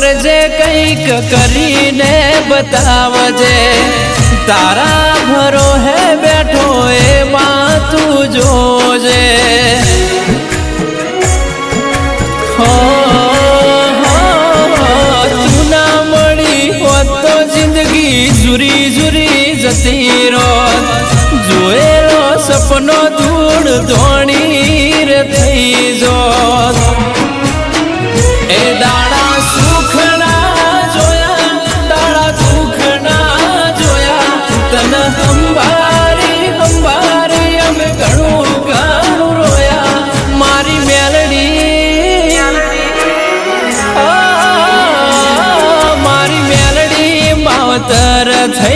કરજે કંઈક કરીને બતાવજે તારા ભરો હે બેઠો એમાં તું જોજે તું ના મળી હોત તો જિંદગી જુરી જુરી જતી રોત જોયેલો સપનો ધૂળ ધોણી રે થઈ જોત એ દાડા સુખના જોયા દાડા દુખના જોયા તને હંભારી હંભારી અમે ઘણું ઘણું રોયા મારી મેલડી મારી મેલડી માવતર થઈ